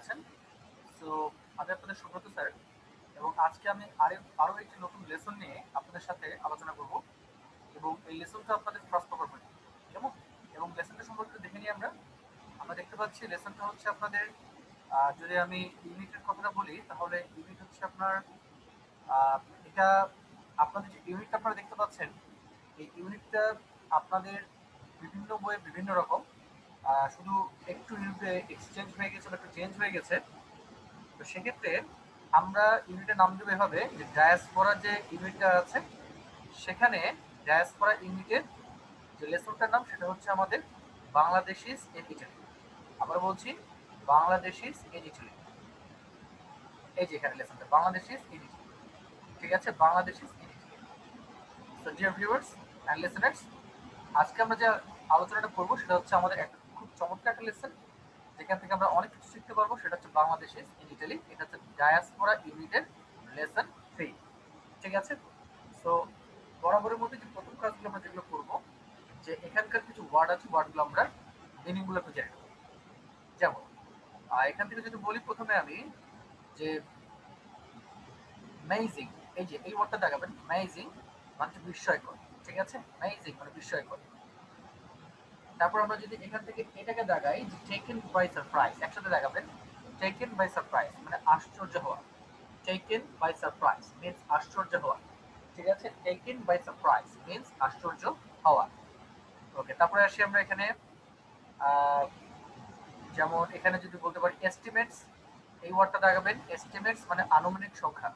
আছেন? সো আমি আপনাদের সুব্রত স্যার এবং আজকে আমি আরো একটি নতুন লেসন নিয়ে আপনাদের সাথে আলোচনা করব এবং এই লেসনটা আপনাদের ফার্স্ট কভার করব। কেমন? এবং লেসনটা সম্পর্কে দেখে নিই আমরা। আমরা দেখতে পাচ্ছি লেসনটা হচ্ছে আপনাদের যদি আমি ইউনিটের কথাটা বলি তাহলে ইউনিট হচ্ছে আপনার আহ, এটা আপনাদের যে ইউনিটটা আপনারা দেখতে পাচ্ছেন এই ইউনিটটা আপনাদের বিভিন্ন বইয়ে বিভিন্ন রকম শুধু একটু ইউনিটে এক্সচেঞ্জ হয়ে গেছে বা একটু চেঞ্জ হয়ে গেছে। তো সেক্ষেত্রে আমরা ইউনিটের নাম দেবো এভাবে যে ডায়াসপোরা যে ইউনিটটা আছে সেখানে ডায়াসপোরা ইউনিটের যে লেসনটার নাম সেটা হচ্ছে আমাদের বাংলাদেশিস ইন ইটালি। আবার বলছি বাংলাদেশিস ইন ইটালি। এই যে এখানে লেসনটা বাংলাদেশিস ইন ইটালি। ঠিক আছে, বাংলাদেশিস in Italy. So dear viewers and listeners, আজকে আমরা যে আলোচনাটা করবো সেটা হচ্ছে আমাদের একটা খুব চমৎকার একটা লেসন যেখান থেকে আমরা অনেক কিছু শিখতে পারবো। সেটা হচ্ছে বাংলাদেশিস ইন ইটালি। এটা হচ্ছে ডায়াসপোরা ইউনিটের লেসন 3। ঠিক আছে, সো বরাবরের মধ্যে যে প্রথম কাজগুলো আমরা যেগুলো করবো যে এখানকার কিছু ওয়ার্ড আছে, ওয়ার্ডগুলো আমরা মিনিংগুলো একটু জেনে নেবো। যেমন এখান থেকে যদি বলি প্রথমে আমি যে মেজিং, এই যে এই ওয়ার্ডটা দেখাবেন মেজিং মানে হচ্ছে বিস্ময়কর। ঠিক আছে, মেজিং মানে বিস্ময়কর। তারপর আমরা যদি এখান থেকে এটাকে দেখাই যে টেকেন বাই সারপ্রাইজ, একসাথে দেখাবেন টেকেন বাই সারপ্রাইজ মানে আশ্চর্য হওয়া। টেকেন বাই সারপ্রাইজ মিন্স আশ্চর্য হওয়া। ঠিক আছে, টেকেন বাই সারপ্রাইজ মিন্স আশ্চর্য হওয়া। ওকে, তারপরে আসি আমরা এখানে আহ, যেমন এখানে যদি বলতে পারি এস্টিমেটস, এই ওয়ার্ডটা দেখাবেন এস্টিমেটস মানে আনুমানিক সংখ্যা।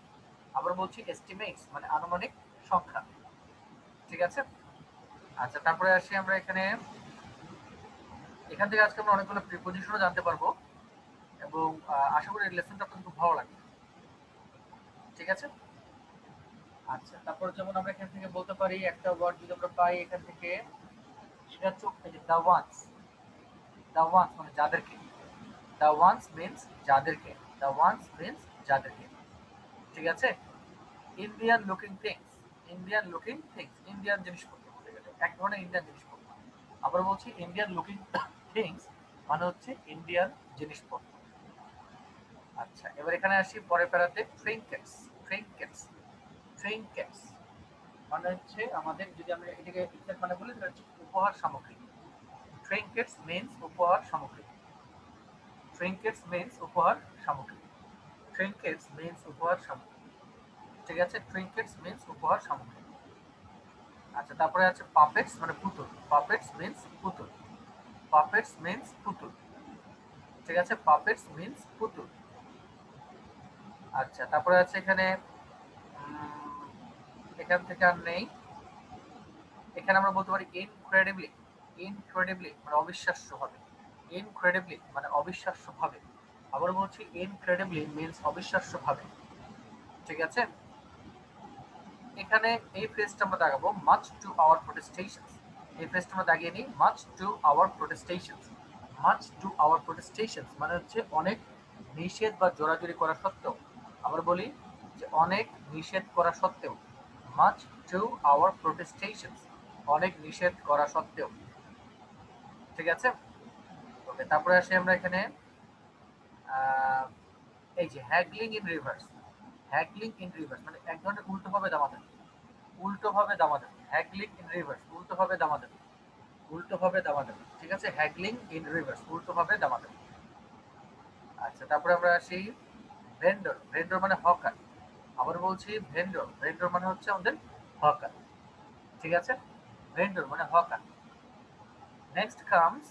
আবার বলছি এস্টিমেটস মানে আনুমানিক সংখ্যা। ঠিক আছে, আচ্ছা তারপরে আসি আমরা এখানে এখান থেকে আজকে আমরা অনেকগুলো প্রিপোজিশনও জানতে পারবো এবং আশা করি এই লেসনটা আপনাদের খুব ভালো লাগবে। ঠিক আছে, আচ্ছা তারপর যেমন আমরা এখান থেকে বলতে পারি একটা ওয়ার্ড যদি আমরা পাই এখান থেকে সেটা হচ্ছে এই যে দ্য ওয়ান্স। দ্য ওয়ান্স মানে যাদেরকে, দ্য ওয়ান্স মিন্স যাদেরকে, দ্য ওয়ান্স মিন্স যাদেরকে। ঠিক আছে, Indian looking things, Indian looking things Indian জিনিসপত্র বলতে গেলে এক ধরনের ইন্ডিয়ান জিনিসপত্র। আবার বলছি ইন্ডিয়ান লুকিং থিংস মানে হচ্ছে ইন্ডিয়ান জিনিসপত্র। আচ্ছা এবার এখানে আসি পরের প্যারাতে ট্রিঙ্কেটস। ট্রিঙ্কেটস, ট্রিঙ্কেটস মানে হচ্ছে আমাদের যদি আমরা এটাকে এক্সাক্ট মানে বলি তাহলে হচ্ছে উপহার সামগ্রী। ট্রিঙ্কেটস মিন্স উপহার সামগ্রী। ট্রিঙ্কেটস মিন্স উপহার সামগ্রী। ট্রিঙ্কেটস মিন্স উপহার সামগ্রী। ঠিক আছে, ট্রিঙ্কেটস মিন্স উপহার সামগ্রী। আচ্ছা তারপরে আছে পাপেটস মানে পুতুল। পাপেটস মিন্স পুতুল। পাপেটস মিন্স পুতুল। ঠিক আছে, পাপেটস মিন্স পুতুল। আচ্ছা তারপরে আছে এখানে এখান থেকে আর নেই। এখানে আমরা বলতে পারি ইনক্রেডিবলি। ইনক্রেডিবলি মানে অবিশ্বাস্য ভাবে। ইনক্রেডিবলি মানে অবিশ্বাস্য ভাবে। আবার বলছি ইনক্রেডিবলি মিন্স অবিশ্বাস্য ভাবে। ঠিক আছে, এখানে এই ফ্রেজটা আমরা দাগাবো মাচ টু আওয়ার প্রোটেস্টেশনস। এই ফ্রেজটা আমরা দাগিয়ে নিই much to our protestations. Much to our protestations মানে হচ্ছে অনেক নিষেধ বা জোরাজুরি করা সত্ত্বেও। আবার বলি যে অনেক নিষেধ করা সত্ত্বেও। মাচ টু আওয়ার প্রোটেস্টেশনস অনেক নিষেধ করা সত্ত্বেও। ঠিক আছে, ওকে তারপরে আসি আমরা এখানে আহ, এই যে haggling in reverse. Haggling in reverse মানে এক ধরনের উল্টোভাবে দামাদামি। উল্টোভাবে দামাদামি, হ্যাগলিং ইন রিভার্স উল্টোভাবে দামাদামি। উল্টোভাবে দামাদামি। ঠিক আছে, হ্যাগলিং ইন রিভার্স উল্টোভাবে দামাদামি। আচ্ছা তারপরে আমরা আসি ভেন্ডর। ভেন্ডর মানে হকার। আবার বলছি ভেন্ডর। ভেন্ডর মানে হচ্ছে আমাদের হকার। ঠিক আছে, ভেন্ডর মানে hawker. Next comes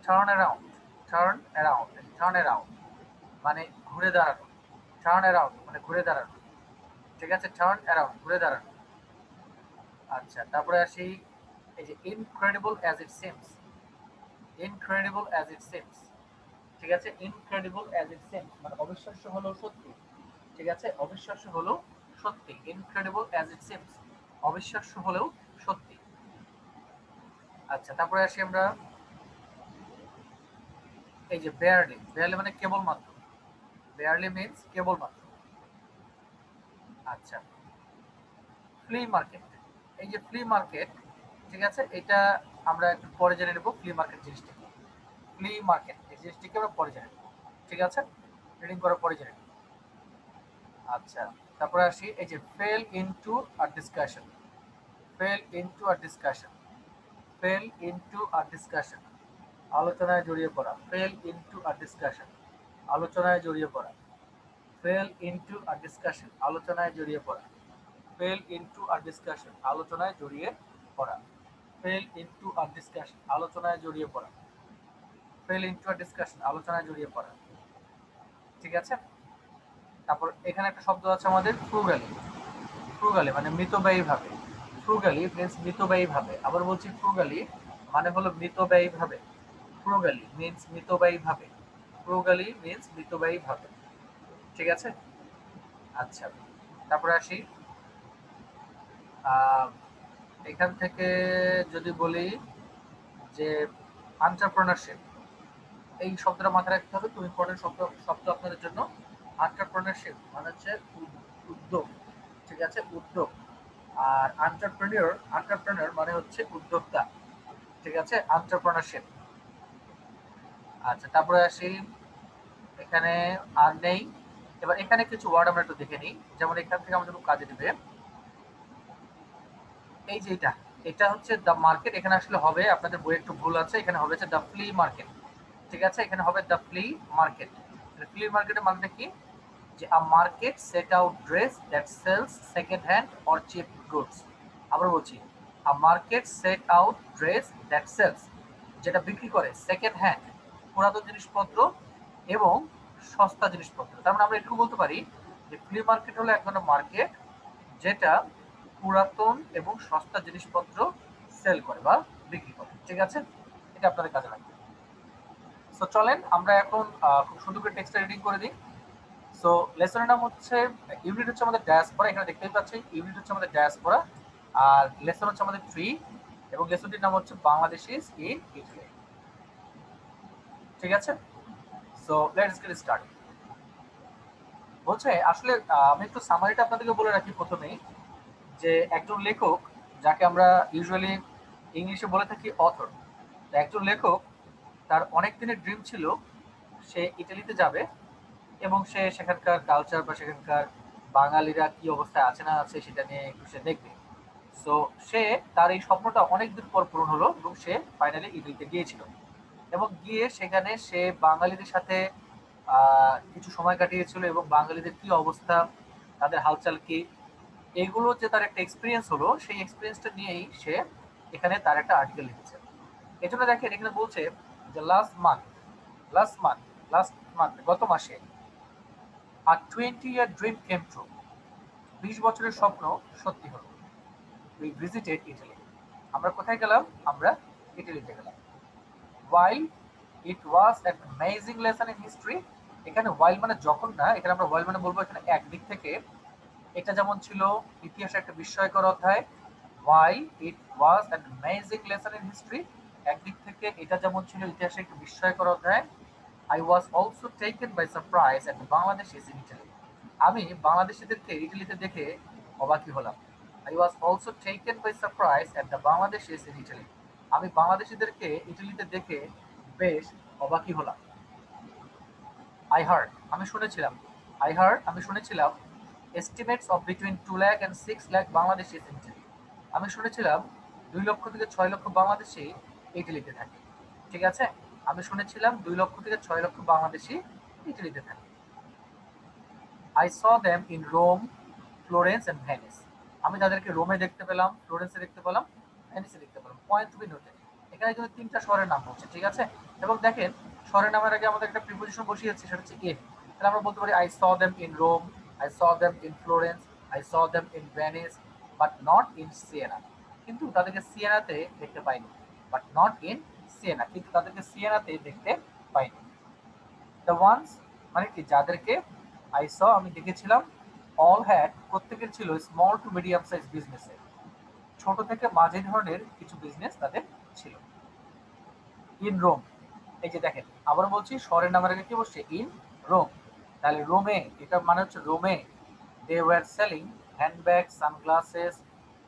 turn around. Turn around, turn around মানে ঘুরে দাঁড়ানো। টার্ন অ্যারাউন্ড মানে ঘুরে দাঁড়ানো। ঠিক আছে, টার্ন অ্যারাউন্ড ঘুরে দাঁড়ানো। আচ্ছা তারপরে আসি এই যে incredible as it seems. Incredible as it seems. ঠিক আছে, ইনক্রেডিবল অ্যাজ ইট সিমস মানে অবিশ্বাস্য হলেও সত্যি। ঠিক আছে, অবিশ্বাস্য হলেও সত্যি। ইনক্রেডিবল অ্যাজ ইট সিমস অবিশ্বাস্য হলেও সত্যি। আচ্ছা তারপরে আসি আমরা এই যে বেয়ারলি। বেয়ারলি মানে কেবলমাত্র। বেয়ারলি মিন্স কেবলমাত্র। আচ্ছা ফ্লি মার্কেট। এই যে ফ্লি মার্কেট, ঠিক আছে, এটা আমরা একটু পরে জেনে নেব ফ্লি মার্কেট জিনিসটা কি। ফ্লি মার্কেট এই জিনিসটিকে আমরা পরে জেনে নেব। ঠিক আছে, রিডিং করার পরে জেনে নিন। আচ্ছা, তারপরে আসি এই যে fail into a discussion, fail into a discussion, fail into a discussion, আলোচনায় জড়িয়ে পড়া, ফেল ইনটু আ ডিসকাশন, আলোচনায় জড়িয়ে পড়া, ফেল ইনটু আ ডিসকাশন, আলোচনায় জড়িয়ে পড়া, ফেল ইনটু আ ডিসকাশন, আলোচনায় জড়িয়ে পড়া, ফেল ইনটু আ ডিসকাশন, আলোচনায় জড়িয়ে পড়া, ফেল ইনটু আ ডিসকাশন, আলোচনায় জড়িয়ে পড়া। ঠিক আছে, তারপর এখানে একটা শব্দ আছে আমাদের ফ্রুগালি, ফ্রুগালি মানে মিতব্যয়ী ভাবে, ফ্রুগালি মিন্স মিতব্যয়ী ভাবে। আবার বলছি ফ্রুগালি মানে হলো মিতব্যয়ী ভাবে, ফ্রুগালি মিন্স মিতব্যয়ী ভাবে, ফ্রুগালি মিন্স মিতব্যয়ী ভাবে। ঠিক আছে, আচ্ছা, তারপরে আসি এখান থেকে যদি বলি যে এন্টারপ্রেনারশিপ, এই শব্দটা মাথায় রাখতে হবে, খুব ইম্পর্টেন্ট শব্দ শব্দ আপনাদের জন্য। এন্টারপ্রেনারশিপ মানে হচ্ছে উদ্যোগ, ঠিক আছে, উদ্যোগ। আর এন্টারপ্রেনিয়র মানে হচ্ছে উদ্যোক্তা, ঠিক আছে, এন্টারপ্রেনারশিপ। আচ্ছা, তারপরে আসি এখানে আর নেই। এবার এখানে কিছু ওয়ার্ড আমরা একটু দেখে নিই, যেমন এখান থেকে আমাদের খুব কাজে দিবে এই যে এটা, এটা হচ্ছে দ্য মার্কেট। এখানে আসলে হবে, আপনাদের বইয়ে একটু ভুল আছে, এখানে হবে দ্য ফ্লি মার্কেট। ঠিক আছে, এখানে হবে দ্য ফ্লি মার্কেট। ফ্লি মার্কেটের মানেটা কি, যে a market set out dress that sells second hand or cheap goods. আবার বলছি, a market set out dress that sells, যেটা বিক্রি করে সেকেন্ড হ্যান্ড পুরাতন জিনিসপত্র এবং সস্তা জিনিসপত্র। তার মানে আমরা এটুকু বলতে পারি যে ফ্লি মার্কেট হলো এক ধরনের মার্কেট যেটা পুরাতন এবং সস্তা জিনিসপত্র সেল করে বা বিক্রি করে। ঠিক আছে, এটা আপনাদের কাজে লাগবে। সো চলেন আমরা এখন খুব সুন্দর করে টেক্সটটা রিডিং করে দিই। সো লেসনের নাম হচ্ছে, ইউনিট হচ্ছে আমাদের ডায়াসপোরা, এখানে দেখতেই পাচ্ছি ইউনিট হচ্ছে আমাদের ডায়াসপোরা, আর লেসন হচ্ছে আমাদের 3, এবং লেসনটির নাম হচ্ছে বাংলাদেশিস ইন ইটালি। ঠিক আছে, সো লেটস গেট স্টার্ট। বলছে আসলে আমি একটু সামারিটা আপনাদেরকে বলে রাখি প্রথমেই, যে একজন লেখক, যাকে আমরা ইউজুয়ালি ইংলিশে বলে থাকি অথর, একজন লেখক তার অনেক দিনের ড্রিম ছিল সে ইটালিতে যাবে এবং সে সেখানকার কালচার বা সেখানকার বাঙালিরা কি অবস্থায় আছে না আছে সেটা নিয়ে একটু সে দেখবে। সো সে, তার এই স্বপ্নটা অনেকদিন পর পূরণ হলো এবং সে ফাইনালি ইটালিতে গিয়েছিল, এবং গিয়ে সেখানে সে বাঙালিদের সাথে কিছু সময় কাটিয়েছিল, এবং বাঙালিদের কি অবস্থা, তাদের হালচাল কি, এইগুলো যে তার একটা এক্সপিরিয়েন্স হলো, সেই এক্সপিরিয়েন্সটা নিয়েই সে এখানে তার একটা আর্টিকেল লিখেছে। এই জন্য দেখেন এখানে বলছে যে লাস্ট মান্থ লাস্ট মান্থ গত মাসে আ 20-year ড্রিম কেম ট্রু, 20 বছরের স্বপ্ন সত্যি হলো। উই ভিজিটেড ইটালি, আমরা কোথায় গেলাম, আমরা ইটালিতে গেলাম। while it was an amazing lesson in history, এখানে while মানে যখন না, এখানে আমরা while মানে বলবো এখানে একদিক থেকে এটা যেমন ছিল ইতিহাসে একটা বিস্ময়কর অধ্যায়, while it was an amazing lesson in history, একদিক থেকে এটা যেমন ছিল ইতিহাসে একটা বিস্ময়কর অধ্যায়, I was also taken by surprise at the Bangladeshis in Italy, আমি বাংলাদেশিদেরকে ইটালিতে দেখে অবাকই হলাম। I was also taken by surprise at the Bangladeshis in Italy, আমি বাংলাদেশিদেরকে ইটালিতে দেখে বেশ অবাকই হলাম। I heard, আমি শুনেছিলাম, আমি শুনেছিলাম estimates of between 2 lakh and 6 lakh Bangladeshis in Italy, আমি শুনেছিলাম 2 লক্ষ থেকে 6 লক্ষ বাংলাদেশি ইটালিতে থাকে। ঠিক আছে, আমি শুনেছিলাম 2 লক্ষ থেকে 6 লক্ষ বাংলাদেশি ইটালিতে থাকে। I saw them in Rome, Florence and Venice, আমি তাদেরকে রোমে দেখতে পেলাম, ফ্লোরেন্সে দেখতে পেলাম, ভেনিসে দেখতে পেলাম। পয়েন্ট টু বি নোটেড, এখানে কিন্তু 3টা শহরের নাম বলছে। ঠিক আছে, এবং দেখেন শহরের নামের আগে আমাদের একটা প্রিপোজিশন বসিয়েছে, সেটা হচ্ছে ইন। তাহলে আমরা বলতে পারি I saw them in Rome, I saw them in Florence, I saw them in Venice, but not in Siena, কিন্তু তাদেরকে সিয়েনাতে দেখতে পাইনি। বাট নট ইন সিয়েনা, কিন্তু তাদেরকে সিয়েনাতে দেখতে পাইনি। দ্য ওয়ান্স মানে কি, যাদেরকে আই স আমি দেখেছিলাম, অল হ্যাড প্রত্যেকের ছিল স্মল টু মিডিয়াম সাইজ বিজনেসে, ছোট থেকে মাঝারি ধরনের কিছু বিজনেস তাদের ছিল। ইন রোম, এই যে দেখেন আবার বলছি শহরের নামের আগে কি বসছে, ইন রোম, তাহলে রোমে, এটা মানে হচ্ছে রোমে they were selling handbag, sunglasses,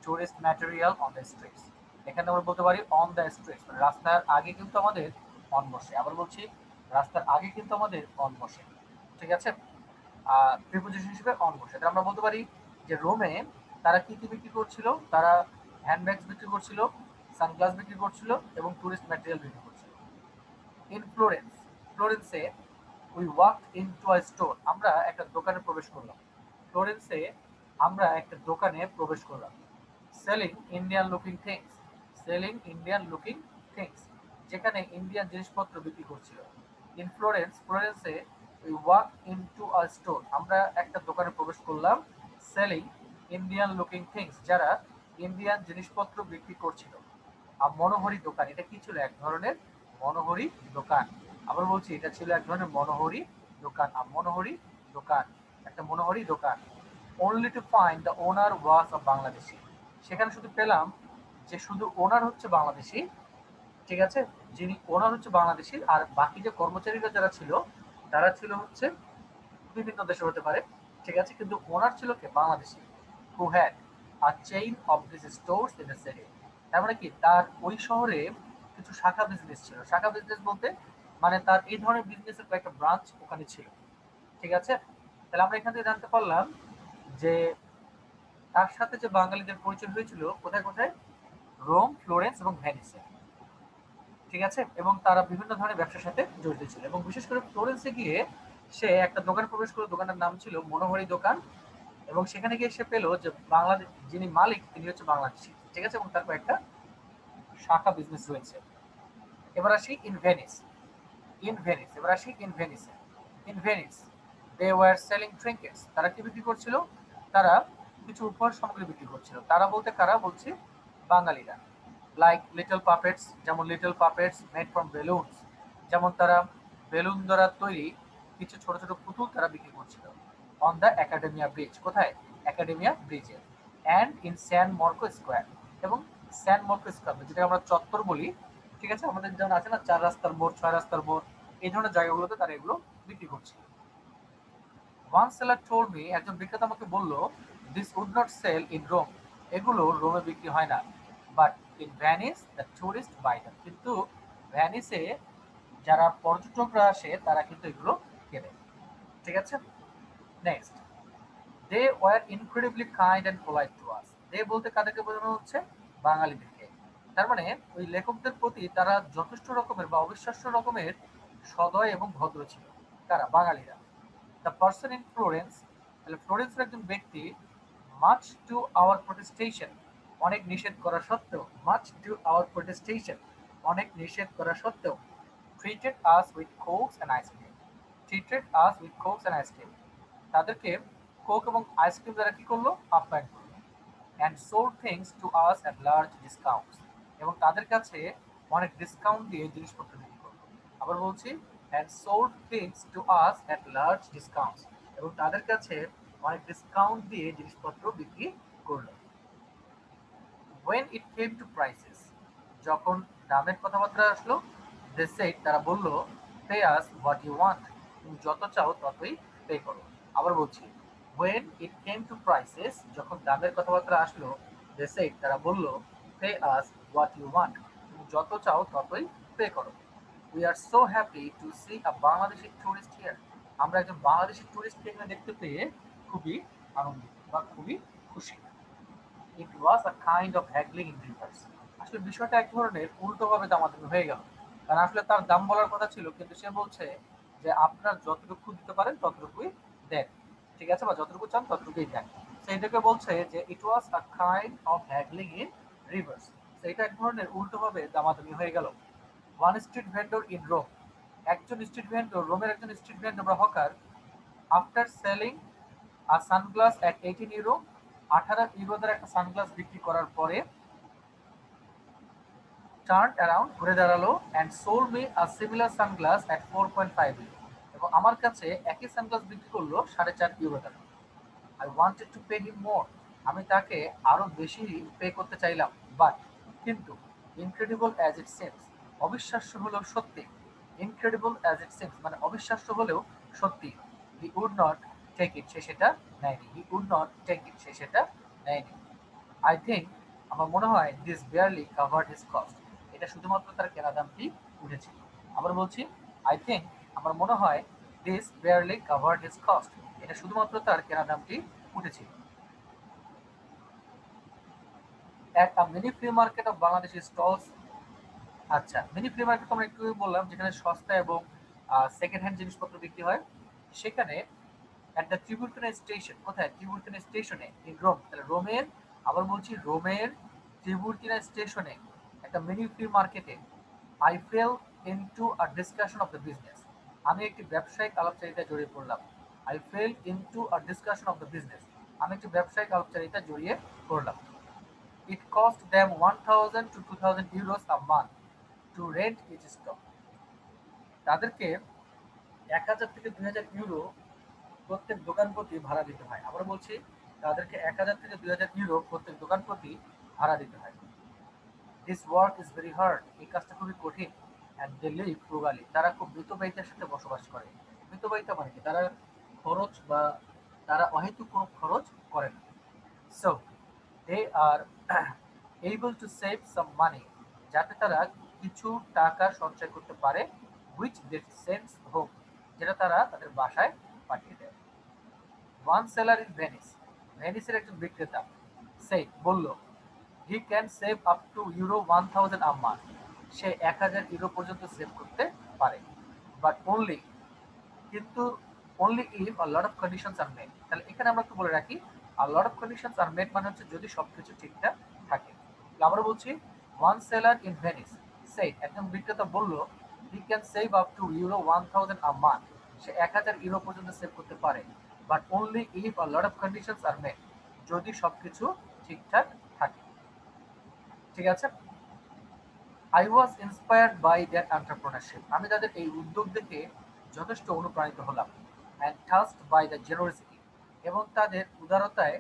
tourist material on the streets, এখানে আমরা বলতে পারি অন দ্য স্ট্রিটস, মানে রাস্তার আগে কিন্তু আমাদের অন বসে। আবার বলছি রাস্তার আগে কিন্তু আমাদের অন বসে, ঠিক আছে? প্রিপোজিশন হিসেবে অন বসে। তাহলে আমরা বলতে পারি যে রোমে তারা কি কি বিক্রি করছিল? তারা হ্যান্ডব্যাগস বিক্রি করছিল, সানগ্লাস বিক্রি করছিল এবং টুরিস্ট ম্যাটেরিয়াল বিক্রি করছিল। ইন ফ্লোরেন্স, ফ্লোরেন্সে we walked into a store, আমরা একটা দোকানে প্রবেশ করলাম। ফ্লোরেন্সে আমরা একটা দোকানে প্রবেশ করলাম। Selling Indian looking things, selling Indian looking things, যেখানে ইন্ডিয়ান জিনিসপত্র বিক্রি করছিল। ইন ফ্লোরেন্স, ফ্লোরেন্সে we walk into a store, আমরা একটা দোকানে প্রবেশ করলাম। সেলিং ইন্ডিয়ান লুকিং থিংস, যারা ইন্ডিয়ান জিনিসপত্র বিক্রি করছিল। আর মনোহরি দোকান, এটা কি ছিল? এক ধরনের মনোহরি দোকান। আবার বলছি, এটা ছিল এক ধরনের মনোহরি দোকান। আর মনোহরি দোকান, একটা মনোহরি দোকান। Only to find the owner was of Bangladeshi, সেখানে শুধু পেলাম যে শুধু ওনার হচ্ছে বাংলাদেশি, ঠিক আছে? যিনি ওনার হচ্ছে বাংলাদেশি, আর বাকি যে কর্মচারীরা যারা ছিল তারা ছিল হচ্ছে বিভিন্ন দেশে হতে পারে, ঠিক আছে? কিন্তু ওনার ছিল কে? Bangladeshi. Who had a chain of this stores in the city, তার মানে কি তার ওই শহরে কিছু শাখা বিজনেস ছিল। শাখা বিজনেস বলতে মানে তার এই ধরনের বিজনেসের কয়েকটা ব্রাঞ্চ ওখানে ছিল, ঠিক আছে? তাহলে আমরা এখান থেকে জানতে পারলাম যে তার সাথে যে বাঙালিদের পরিচয় হয়েছিল কোথায় কোথায়? রোম, ফ্লোরেন্স এবং ভেনিসে, ঠিক আছে? এবং তারা বিভিন্ন ধরনের ব্যবসার সাথে জড়িত ছিল। এবং বিশেষ করে ফ্লোরেন্সে গিয়ে সে একটা দোকানে প্রবেশ করে, দোকানের নাম ছিল মনোহরি দোকান। এবং সেখানে গিয়ে সে পেলো যে বাংলাদেশ যিনি মালিক তিনি হচ্ছে বাংলাদেশি, ঠিক আছে? এবং তার কয়েকটা শাখা বিজনেস রয়েছে। এবার আসি ইন ভেনিস। ইন ভেনিস, এবার আসি ইন ভেনিসে। In Venice they were selling trinkets, তারা কি বিক্রি করছিল? তারা কিছু উপহার সামগ্রী বিক্রি করছিল। তারা বলতে কারা বলছি? বাঙালিরা। লাইক লিটল পাপেটস, যেমন little puppets made from balloons, যেমন তারা বেলুন দ্বারা তৈরি কিছু ছোট ছোট পুতুল তারা বিক্রি করছিল। অন দ্য একাডেমিয়া ব্রিজ, কোথায়? একাডেমিয়া ব্রিজে। অ্যান্ড ইন স্যান মর্কো স্কোয়ার, এবং স্যান মর্কো স্কোয়ার যেটা আমরা চত্বর বলি, ঠিক আছে? আমাদের যেমন আছে না 4 রাস্তার মোড়, 6 রাস্তার মোড়, এই ধরনের জায়গাগুলোতে তারা এগুলো বিক্রি করছিল। ওয়ান সেলার টোল্ড মি, একজন বিক্রেতা আমাকে বলল, this would not sell in Rome, এগুলো রোমে বিক্রি হয় না। But in Venice the tourist buy them, কিন্তু ভ্যানিসে যারা পর্যটকরা আসে তারা কিন্তু এগুলো কেনে, ঠিক আছে? Next, they were incredibly kind and polite to us, they বলতে কাদেরকে বোঝানো হচ্ছে? বাঙালিদেরকে। তার মানে ওই লেখকদের প্রতি তারা যথেষ্ট রকমের বা অবিশ্বাস্য রকমের সদয় এবং ভদ্র ছিল। কারা? বাঙালিরা। দ্য পার্সন ইন ফ্লোরেন্স, তাহলে ফ্লোরেন্সের একজন ব্যক্তি, মাচ টু আওয়ার প্রোটেস্টেশন, অনেক নিষেধ করা সত্ত্বেও, মাচ টু আওয়ার প্রোটেস্টেশন, অনেক নিষেধ করা সত্ত্বেও, treated us with cokes and ice cream, treated us with cokes and ice cream, তাদেরকে কোক এবং আইসক্রিম দ্বারা কি করলো? আপ্যায়ন করলো। And sold things to us at large discounts, এবং তাদের কাছে অনেক ডিসকাউন্ট দিয়ে জিনিসপত্র বিক্রি করলো। আবার বলছি, and sold things to us at large discounts, এবং তাদের কাছে অনেক ডিসকাউন্ট দিয়ে জিনিসপত্র বিক্রি করলো। when it came to prices, যখন দামের কথাবার্তা আসলো, they said, তারা বলল, pay us what you want, তুমি যত চাও ততই পে করো। আবার বলছি, when it came to prices, যখন দামের কথাবার্তা আসলো, they said, তারা বলল, pay us what you want, তুমি যত চাও ততই পে করো। we are so happy to see a Bangladeshi tourist here, আমরা একজন বাংলাদেশি টুরিস্টকে এখানে দেখতে পেয়ে খুবই আনন্দিত বা খুবই খুশি। It was a kind of haggling in reverse, আসলে বিষয়টা এক ধরনের উল্টোভাবে দামাদামি হয়ে গেল। কারণ আসলে তার দাম বলার কথা ছিল, কিন্তু সে বলছে যে আপনার যতটুকু দিতে পারেন ততটুকুই দেন, ঠিক আছে? বা যতটুকু চান ততটুকুই দেন। সেইটাকে বলছে যে it was a kind of haggling in reverse, সেইটা এক ধরনের উল্টোভাবে দামাদামি হয়ে গেল। One street vendor in Rome, একজন স্ট্রিট ভেন্ডর, রোমের একজন স্ট্রিট ভেন্ডর বা hawker, after selling her sunglass at 18 euro, 18 euro দ্বারা একটা সানগ্লাস বিক্রি করার পরে, টার্ন অ্যারাউন্ড, ঘুরে দাঁড়ালো, and sold me a similar sunglass at 4.5 euro, এবং আমার কাছে একই সানগ্লাস বিক্রি করলো 4.5 ইউরো টাকা। I wanted to pay him more, আমি তাকে আরো বেশি পে করতে চাইলাম। বাট, কিন্তু, ইনক্রেডিবল অ্যাজ ইট সিমস, অবিশ্বাস্য হলেও সত্যি, ইনক্রেডিবল অ্যাজ ইট সিমস মানে অবিশ্বাস্য হলেও সত্যি, he would not take it, সে সেটা নেয়নি। He would not take it, সে সেটা নেয়নি। আই থিঙ্ক, আমার মনে হয়, this barely covered his cost, এটা শুধুমাত্র তার কেনা দামটি উঠেছিল। আবার বলছি, আই থিঙ্ক আমার মনে হয় this barely covered his cost, এটা শুধুমাত্র তার কেনা দামটি উঠেছিল। At a mini flea market of Bangladeshi stalls, আচ্ছা মিনি ফ্লি মার্কেট আমরা একটু বললাম যেখানে সস্তা এবং সেকেন্ড হ্যান্ড জিনিসপত্র বিক্রি হয়, সেখানে অ্যাট দ্য ট্রিবিউটারি স্টেশন, কোথায় ট্রিবিউটারি স্টেশনে ইন রোম, তাহলে রোমের, আবার বলছি রোমের ট্রিবিউটারি স্টেশনে একটা মিনি ফ্লি মার্কেটে I fail into a discussion of the business, আমি একটি ব্যবসায়িক আলাপচারিতায় জড়িয়ে পড়লাম। I fail into a discussion of the business, আমি একটি ব্যবসায়িক আলাপচারিতায় জড়িয়ে পড়লাম। It cost them 1,000 to 2,000 euros a month to rent each stock. তাদেরকে 1,000 থেকে 2,000 ইউরো প্রত্যেক দোকান প্রতি ভাড়া দিতে হয়। আমরা বলছি তাদেরকে 1,000 থেকে 2,000 ইউরো প্রত্যেক দোকান প্রতি ভাড়া দিতে হয়। This work is very hard. এই কাজটা খুবই কঠিন। And they live frugally. তারা খুব মিতব্যয়িতার সাথে বসবাস করে। মিতব্যয়িতা মানে কি? তারা খরচ বা তারা অহেতুক কোনো খরচ করে না। So they are able to save some money, যাতে তারা কিছু টাকা সঞ্চয় করতে পারে, which they sends home, যেটা তারা তাদের বাসায় পাঠিয়ে দেয়। One seller in Venice, ভেনিসের একজন বিক্রেতা সেই বলল he can save up to euro 1,000 a month, say 1,000 euro পর্যন্ত সেভ করতে পারে, but only, কিন্তু only if a lot of conditions are met, তাহলে এখানে আমরা একটু বলে রাখি a lot of conditions are met মানে হচ্ছে যদি সবকিছু ঠিকঠাক থাকে। আমরা বলছি one seller in Venice said, একজন বিক্রেতা বলল he can save up to euro 1,000 a month, say 1,000 euro পর্যন্ত সেভ করতে পারে, but only if a lot of conditions are met, যদি সবকিছু ঠিকঠাক থাকে। ঠিক আছে, I was inspired by their entrepreneurship, আমি তাদের এই উদ্যোগ দেখে যথেষ্ট অনুপ্রাণিত হলাম, and touched by the generosity, এবং তাদের উদারতায়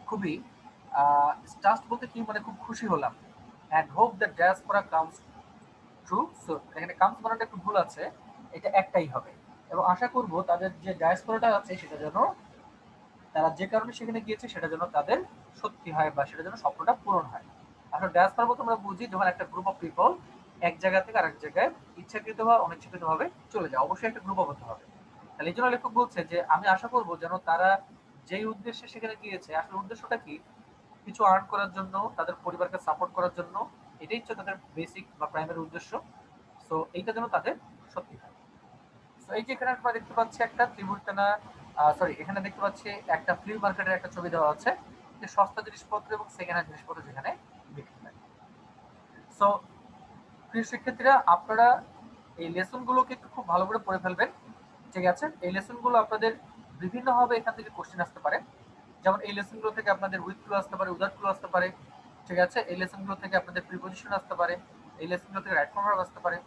খুবই touched বলতে কি মানে খুব খুশি হলাম, and hope that diaspora comes true soon, এখানে comes মানেটা একটু ভুল আছে, এটা একটাই হবে, এবং আশা করব তাদের যে ডায়াসপোরাটা আছে সেটা যেন তারা যে কারণে সেখানে গিয়েছে সেটা যেন তাদের সত্যি হয় বা সেটা যেন স্বপ্নটা পূরণ হয়। আসলে ডায়াসপোরা বলতে আমরা বুঝি যখন একটা গ্রুপ অফ পিপল এক জায়গা থেকে আরেক জায়গায় ইচ্ছাকৃত বা অনিচ্ছাকৃত ভাবে চলে যায়, অবশ্যই একটা গ্রুপ হতে হবে। তাহলে এই জন্য লেখক বলছে যে আমি আশা করব যেন তারা যেই উদ্দেশ্যে সেখানে গিয়েছে, আসলে উদ্দেশ্যটা কি, কিছু আর্ন করার জন্য, তাদের পরিবারকে সাপোর্ট করার জন্য, এটাই হচ্ছে তাদের বেসিক বা প্রাইমারি উদ্দেশ্য। সো এইটা যেন তাদের সত্যি হয়। সো এই যে এখানে আমরা দেখতে পাচ্ছি একটা ত্রিভুজটানা, সরি এখানে দেখতে পাচ্ছি একটা ফ্লি মার্কেটের একটা ছবি দেওয়া আছে, যে সস্তা জিনিসপত্র এবং সেকেন্ড হ্যান্ড জিনিসপত্র যেখানে বিক্রি হয়। সো প্রিয় শিক্ষার্থীরা, আপনারা এই লেসনগুলোকে একটু খুব ভালো করে পড়ে ফেলবেন। ঠিক আছে, এই লেসনগুলো আপনাদের বিভিন্নভাবে এখান থেকে কোশ্চেন আসতে পারে, যেমন এই লেসনগুলো থেকে আপনাদের উইথ ক্লু আসতে পারে, উইদাউট ক্লু আসতে পারে। ঠিক আছে, এই লেসনগুলো থেকে আপনাদের প্রিপোজিশন আসতে পারে, এই লেসনগুলো থেকে রাইট ফর্ম ভার্ব আসতে পারে।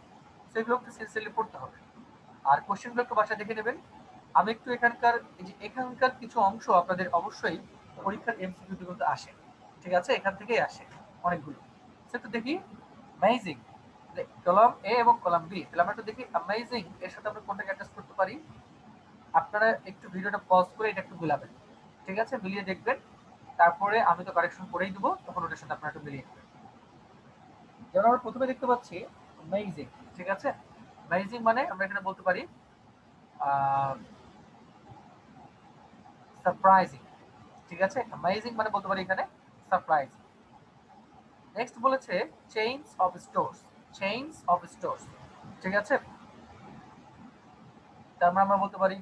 সেগুলো একটু সিনসিয়ারলি পড়তে হবে, আর কোশ্চেনগুলো একটু বাসায় দেখে নেবেন। আমি একটু এখানকার কিছু অংশ আপনাদের অবশ্যই পরীক্ষার এমসিকিউ কিন্তু আসে। ঠিক আছে, এখান থেকেই আসে অনেকগুলো। একটু দেখি অ্যামেজিং, কলাম এ এবং কলাম বি, তাহলে আমরা একটু দেখি অ্যামেজিং এর সাথে আমরা কোনটাকে অ্যাটাচ করতে পারি। আপনারা একটু ভিডিওটা পজ করে এটা একটু মিলাবেন। ঠিক আছে, মিলিয়ে দেখবেন, তারপরে আমি তো কারেকশন করেই দেবো, তখন ওটার সাথে আপনারা একটু মিলিয়ে নেবেন। যেমন আমরা প্রথমে দেখতে পাচ্ছি অ্যামেজিং। ঠিক আছে, অ্যামেজিং মানে আমরা এখানে বলতে পারি সারপ্রাইজিং। ঠিক আছে, অ্যামেজিং মানে বলতে পারি এখানে সারপ্রাইজিং। নেক্সট বলেছে chains of stores, chains of stores. ঠিক আছে, তার মানে আমরা বলতে পারি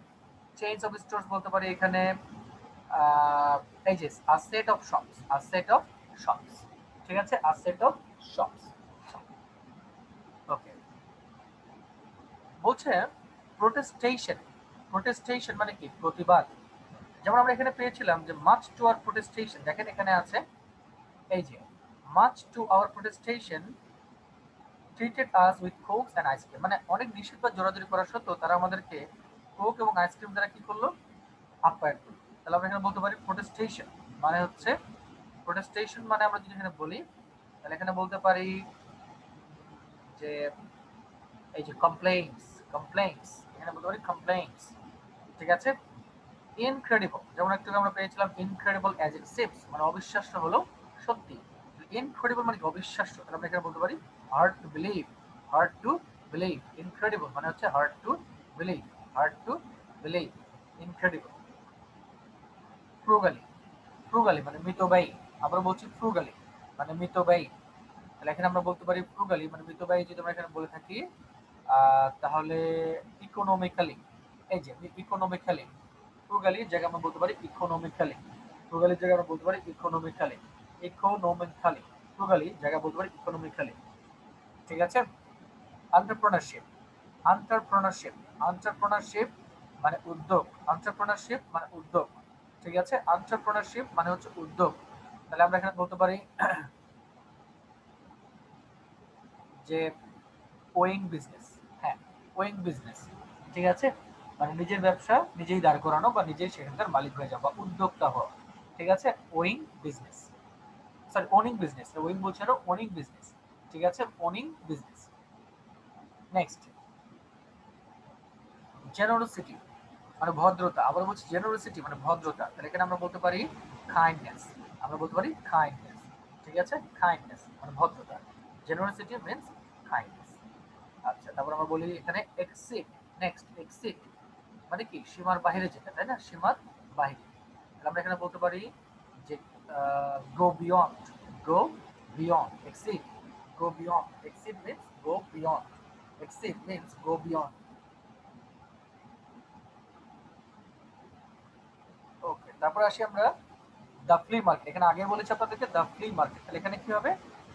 চেইনস অফ স্টোরস বলতে পারি এখানে এই যে a set of shops, a set of shops. ঠিক আছে, a set of shops. Okay, বলছে প্রোটেস্টেশন, প্রোটেস্টেশন মানে কি, প্রতিবাদ। যেমন আমরা এখানে পেয়েছিলাম যে মাচ টু আওয়ার প্রোটেস্টেশন, দেখেন এখানে আছে এই যে much to our protestation treated us with cokes and ice cream, মানে অনেক নিষেধ বা জোরাজুরি করা সত্ত্বেও তারা আমাদেরকে কোক এবং আইসক্রিম দ্বারা কি করলো, আপ্যায়ন করলো। তাহলে আমরা এখানে বলতে পারি প্রোটেস্টেশন মানে হচ্ছে, প্রোটেস্টেশন মানে আমরা যদি এখানে বলি তাহলে এখানে বলতে পারি যে এই যে কমপ্লেইনস, কমপ্লেইনস এখানে বলতে পারি কমপ্লেইনস। ঠিক আছে, ইনক্রেডিবল, যেমন একটু আমরা পেয়েছিলাম ইনক্রেডিবল অ্যাজ ইট সিমস, মানে অবিশ্বাস্য হলো সত্যি। ইনক্রেডিবল মানে অবিশ্বাস্য, তাহলে আমরা এখানে বলতে পারি hard to believe, hard to believe. Incredible মানে হচ্ছে hard to believe, hard to believe, incredible. Frugally, frugally মানে মিতব্যয়ী। আমরা বলছি ফ্রুগালি মানে মিতব্যয়ী। তাহলে এখানে আমরা বলতে পারি ফ্রুগালি মানে মিতব্যয়ী যদি আমরা এখানে বলে থাকি, তাহলে ইকোনমিক্যালি, এই যে ইকোনমিক্যালি, ফ্রুগালির জায়গায় আমরা বলতে পারি ইকোনমিক্যালি, ফ্রুগালির জায়গায় আমরা বলতে পারি ইকোনমিক্যালি, ইকোনমিক্যালি, ফ্রুগালি জায়গায় বলতে পারি ইকোনমিক্যালি। ঠিক আছে। এন্টারপ্রেনারশিপ, এন্টারপ্রেনারশিপ, এন্টারপ্রেনারশিপ মানে উদ্যোগ, এন্টারপ্রেনারশিপ মানে উদ্যোগ। ঠিক আছে, এন্টারপ্রেনারশিপ মানে হচ্ছে উদ্যোগ। তাহলে আমরা এখানে বলতে পারি যে ওয়িং বিজনেস, হ্যাঁ ওয়িং বিজনেস। ঠিক আছে, মানে নিজের ব্যবসা নিজেই দাঁড় করানো বা নিজেই সেখানকার মালিক হয়ে যাওয়া বা উদ্যোক্তা হওয়া। ঠিক আছে, owing business, sorry owning business, owing বলছি না, ওনিং বিজনেস। ঠিক আছে, ওনিং বিজনেস। নেক্সট, জেনারোসিটি মানে ভদ্রতা। আবার বলছি জেনারোসিটি মানে ভদ্রতা। তাহলে এখানে আমরা বলতে পারি কাইন্ডনেস, আমরা বলতে পারি কাইন্ডনেস। ঠিক আছে, কাইন্ডনেস মানে ভদ্রতা, জেনারোসিটি মিন্স কাইন্ডনেস। আচ্ছা, তারপর আমরা বলি এখানে এক্সিড। নেক্সট, এক্সিড মানে কি সীমার বাইরে যেটা, তাই না, সীমার বাইরে। তাহলে আমরা এখানে বলতে পারি যে go beyond, go beyond, exceed, go beyond, exceed means go beyond, exceed means go beyond. Okay, তারপর আসি আমরা দ্য ফ্লি মার্কেট। এখানে আগে বলেছি আপনাদেরকে দ্য ফ্লি মার্কেট। তাহলে এখানে কি হবে,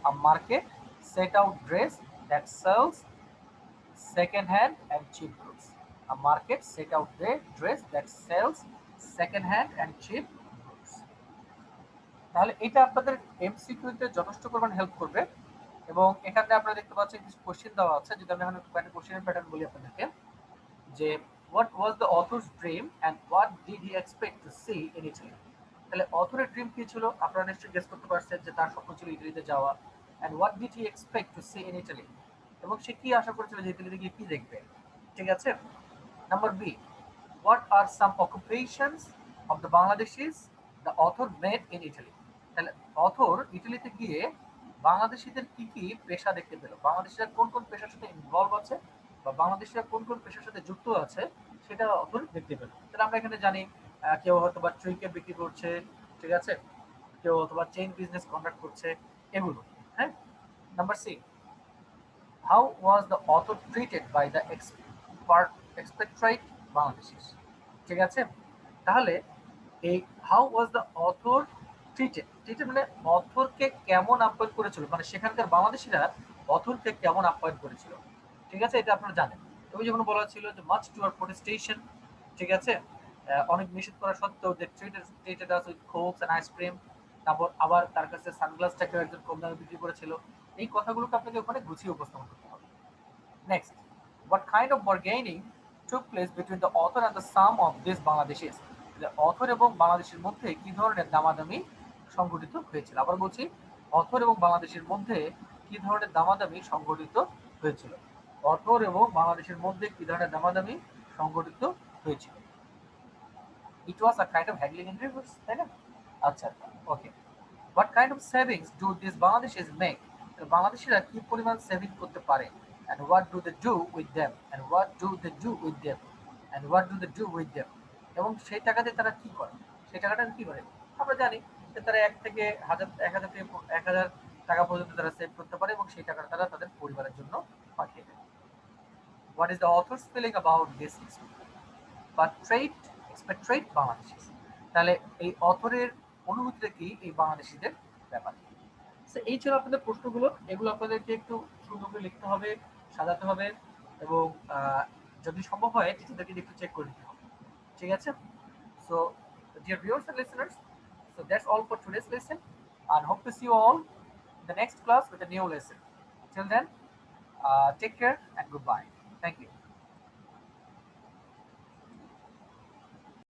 a market set out dress that sells second hand and cheap goods, a market set out dress that sells second hand and cheap goods. তাহলে এটা আপনাদের এমসিকিউতে যথেষ্ট পরিমাণ হেল্প করবে। এবং এখানে আপনারা দেখতে পাচ্ছেন কিছু কোশ্চেন দেওয়া আছে। যদি আমি এখানে একটা কোশ্চেনের প্যাটার্ন বলি আপনাদেরকে, যে what was the author's dream and what did he expect to see in Italy. তাহলে অথরের ড্রিম কি ছিল, আপনারা নিশ্চয়ই গেস করতে পারছেন যে তার স্বপ্ন ছিল ইটালিতে যাওয়া। And what did he expect to see in Italy, এবং সে কি আশা করেছিল যে ইতালিতে গিয়ে কি দেখবে। ঠিক আছে। Number B, what are some occupations of the Bangladeshis the author made in Italy. তাহলে অথর ইটালিতে গিয়ে বাংলাদেশিদের কি কি পেশা দেখতে পেল, বাংলাদেশিরা কোন কোন পেশার সাথে ইনভলভ আছে বা বাংলাদেশিরা কোন কোন পেশার সাথে যুক্ত আছে, সেটা অথর দেখতে পেল। তাহলে আমরা এখানে জানি কেউ হয়তো বা ট্রিকেট বিক্রি করছে, ঠিক আছে, কেউ অথবা চেইন বিজনেস কন্ডাক্ট করছে, এগুলো। হ্যাঁ। Number C, how was the author treated by the expatriate Bangladeshis. ঠিক আছে। তাহলে এই how was the author treated, treated মানে অথরকে কেমন আপ্যায়ন করেছিল, মানে সেখানকার বাংলাদেশিরা অথরকে কেমন আপ্যায়ন করেছিল। ঠিক আছে, এটা আপনারা জানেন। ওই যেমন বলা ছিল যে মাচ টু আর প্রোটেস্টেশন, ঠিক আছে, অনেক নিষেধ করা সত্ত্বেও যে treated us with cokes and ice cream. তারপর আবার তার কাছে সানগ্লাসটাকে একজন কম দামে বিক্রি করেছিল। এই কথাগুলোকে আপনাকে ওখানে গুছিয়ে উপস্থাপন করতে হবে। Next, what kind of bargaining took place between the author and the some of these Bangladeshis? Author এবং বাংলাদেশের মধ্যে কি ধরনের দামাদামি সংঘটিত হয়েছিল। আবার বলছি, অথর এবং বাংলাদেশের মধ্যে কি ধরনের দামাদামি সংঘটিত হয়েছিল। অথর এবং বাংলাদেশের মধ্যে কি ধরনের দামাদামি সংঘটিত হয়েছিল। It was a kind of haggling in reverse, তাই না? আচ্ছা, ওকে। What kind of savings do these Bangladeshis make? বাংলাদেশিরা কি পরিমাণ সেভিং করতে পারে? And what do they do with them? And what do they do with them? And what do they do with them? এবং সেই টাকা দিয়ে তারা কি করে, সেই টাকাটা কি করে। আমরা জানি যে তারা 1,000 টাকা পর্যন্ত তারা সেভ করতে পারে এবং সেই টাকাটা তারা তাদের পরিবারের জন্য পাঠিয়ে দেয়। What is the author's feeling about this expatriate বাংলাদেশিস? তাহলে এই অথরের অনুভূতিটা কি এই বাংলাদেশিদের ব্যাপারে। এই ছিল আপনাদের প্রশ্নগুলো। এগুলো আপনাদেরকে একটু সুন্দর করে লিখতে হবে, সাজাতে হবে, এবং যদি সম্ভব হয় টিচারদেরকে একটু চেক করে দিতে হবে। ঠিক আছে। So dear viewers and listeners, so that's all for today's lesson, and hope to see you all in the next class with a new lesson. Till then, take care and goodbye. Thank you.